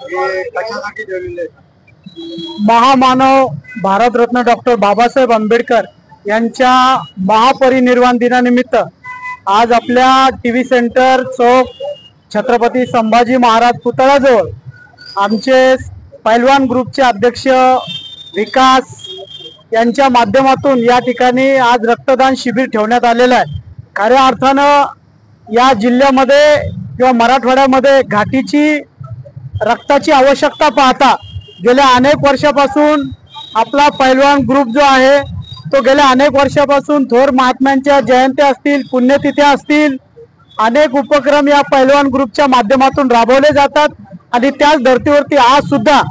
हे कशासाठी ठेवलेले आहेत? महामानव भारतरत्न डॉक्टर बाबासाहेब आंबेडकर यांच्या महापरिनिर्वाण दिनानिमित्त आज आपल्या टीव्ही सेंटर चौक छत्रपती संभाजी महाराज पुतळ्याजवळ आमचे पैलवान ग्रुपचे अध्यक्ष विकास यांच्या माध्यमातून या ठिकाणी आज रक्तदान शिबिर ठेवण्यात आलेलं आहे। खऱ्या अर्थानं या जिल्ह्यामध्ये किंवा मराठवाड्यामध्ये घाटीची रक्ताची आवश्यकता पाहता गेल्या अनेक वर्षापासून आपला पैलवान ग्रुप जो आहे तो गेल्या अनेक वर्षापासून थोर महात्म्यांच्या जयंत्या असतील, पुण्यतिथ्या असतील, अनेक उपक्रम या पैलवान ग्रुपच्या माध्यमातून राबवले जातात आणि त्याच धर्तीवरती आज सुद्धा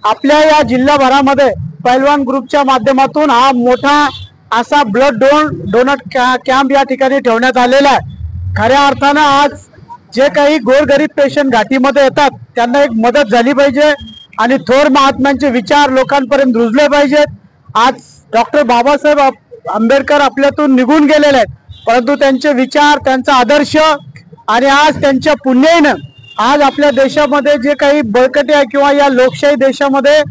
आपल्या या जिल्हाभरामध्ये पैलवान ग्रुपच्या माध्यमातून हा मोठा असा ब्लड डोनट कॅम्प या ठिकाणी ठेवण्यात आलेला आहे। खऱ्या अर्थानं आज जे काही गोरगरीब पेशंट घाटीमध्ये येतात त्यांना एक मदत झाली पाहिजे आणि थोर महात्म्यांचे विचार लोकांपर्यंत रुजले पाहिजेत। आज डॉक्टर बाबासाहेब आंबेडकर आपल्यातून निघून गेलेले आहेत, परंतु त्यांचे विचार, त्यांचा आदर्श आणि आज त्यांच्या पुण्याईनं आज आपल्या देशामध्ये जे काही बळकटी आहे किंवा या लोकशाही देशामध्ये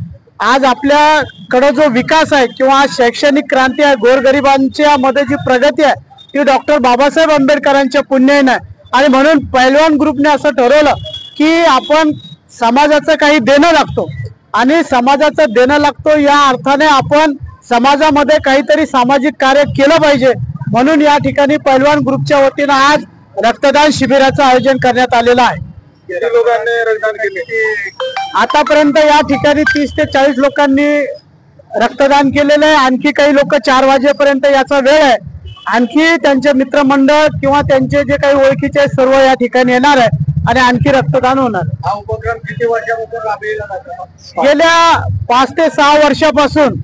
आज आपल्याकडे जो विकास आहे किंवा शैक्षणिक क्रांती आहे, गोरगरिबांच्या मध्ये जी प्रगती आहे ती डॉक्टर बाबासाहेब आंबेडकरांच्या पुण्याईनं आहे। आणि म्हणून पैलवान ग्रुपने असं ठरवलं की आपण समाजाचं काही देणं लागतो आणि समाजाचं देणं लागतो या अर्थाने आपण समाजामध्ये काहीतरी सामाजिक कार्य केलं पाहिजे, म्हणून या ठिकाणी पैलवान ग्रुपच्या वतीनं आज रक्तदान शिबिराचं आयोजन करण्यात आलेलं आहे। किती लोकांनी रक्तदान केले? आतापर्यंत या ठिकाणी 30 ते 40 लोकांनी रक्तदान केलेलं आहे। आणखी काही लोक 4 वाजेपर्यंत याचा वेळ आहे, आणखी त्यांचे मित्रमंडळ किंवा त्यांचे जे काही ओळखीचे सर्व या ठिकाणी येणार आहे आणि आणखी रक्तदान होणार। हा उपक्रम किती वर्षापासून राबविला जातो? गेल्या 5 ते 6 वर्षापासून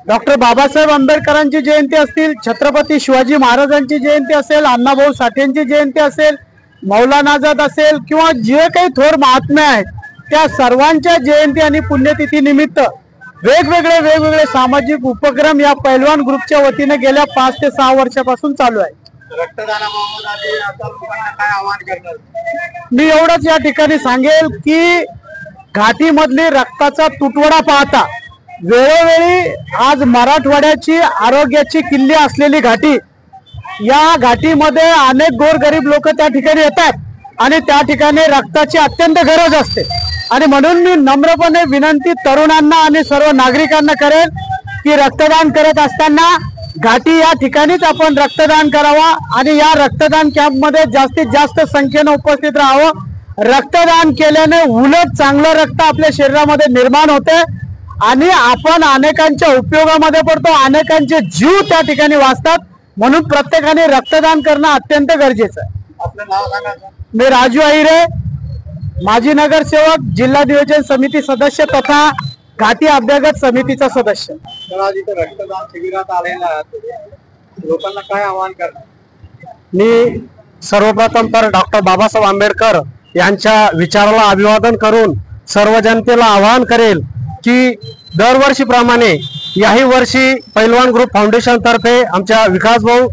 डॉक्टर बाबासाहेब आंबेडकरांची जयंती असतील, छत्रपती शिवाजी महाराजांची जयंती असेल, अण्णाभाऊ साठेंची जयंती असेल, मौलाना आझाद असेल किंवा जे काही थोर महात्मे आहेत त्या सर्वांच्या जयंती आणि पुण्यतिथी निमित्त वेगवेगळे सामाजिक उपक्रम या पैलवान ग्रुपच्या वतीने गेल्या 5 ते 6 वर्षापासून चालू आहे। रक्तदानाबाबत आता लोकांना काय आवाहन करणार? मी एवढंच या ठिकाणी सांगेल की घाटीमधली रक्ताचा तुटवडा पाहता वेळोवेळी आज मराठवाड्याची आरोग्याची किल्ली असलेली घाटी, या घाटीमध्ये अनेक गोरगरीब लोक त्या ठिकाणी येतात आणि त्या ठिकाणी रक्ताची अत्यंत गरज असते आणि म्हणून मी नम्रपणे विनंती तरुणांना आणि सर्व नागरिकांना करेन की रक्तदान करत असताना घाटी या ठिकाणीच आपण रक्तदान करावा आणि या रक्तदान कॅम्पमध्ये जास्तीत जास्त संख्येने उपस्थित राहावं। रक्तदान केल्याने उलट चांगलं रक्त आपल्या शरीरामध्ये निर्माण होते आणि आपण अनेकांच्या उपयोगामध्ये पडतो, अनेकांचे जीव त्या ठिकाणी वाचतात, म्हणून प्रत्येकाने रक्तदान करणं अत्यंत गरजेचं आहे। आपलं नाव सांगा। मी राजू अहिरे, माजी नगरसेवक, जिल्हा नियोजन समिती सदस्य तथा घाटी अभ्यागत समितीचा सदस्य। तर आज इथे रक्तदान शिबिरात आलेला लोकांना काय आवाहन करणार? मी सर्वप्रथम तर डॉक्टर बाबासाहेब आंबेडकर यांच्या विचाराला अभिवादन करून सर्व जनतेला आवाहन करेल की दरवर्षीप्रमाणे याही वर्षी पैलवान ग्रुप फाउंडेशन तर्फे आमच्या विकास भाऊ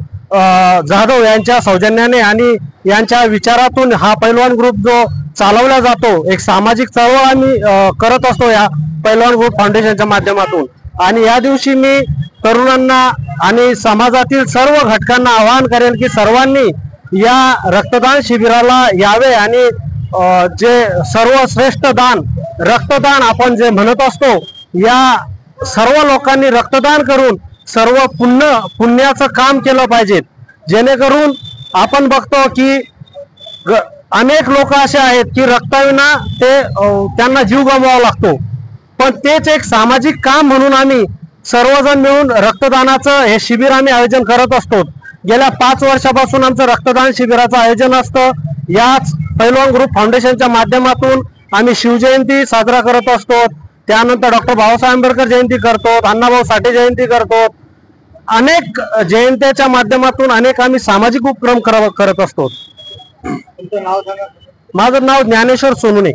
जाधव यांच्या सौजन्याने आणि यांच्या विचारातून हा पैलवान ग्रुप जो चालवला जातो, एक सामाजिक चळवळ आम्ही करत असतो या पैलवान ग्रुप फाउंडेशनच्या माध्यमातून। आणि या दिवशी मी तरुणांना आणि समाजातील सर्व घटकांना आवाहन करेन की सर्वांनी या रक्तदान शिबिराला यावे आणि जे सर्वश्रेष्ठ दान रक्तदान आपण जे म्हणत असतो, या सर्व लोकांनी रक्तदान करून सर्व पुण्याचं काम केलं पाहिजे, जेणेकरून आपण बघतो की अनेक लोक असे आहेत की रक्ताविना त्यांना जीव गमवावा लागतो, पण तेच एक सामाजिक काम म्हणून आम्ही सर्वजण मिळून रक्तदानाचं हे शिबिर आम्ही आयोजन करत असतो। गेल्या 5 वर्षापासून आमचं रक्तदान शिबिराचं आयोजन असतं। याच पैलवान ग्रुप फाउंडेशनच्या माध्यमातून आम्ही शिवजयंती साजरा करत असतो, त्यानंतर डॉक्टर बाबासाहेब आंबेडकर जयंती करतो, अण्णाभाऊ साठे जयंती करतो, अनेक जयंत्याच्या माध्यमातून अनेक आम्ही सामाजिक उपक्रम करत असतो। तुमचं नाव सांगा। माझं नाव ज्ञानेश्वर सोनुने।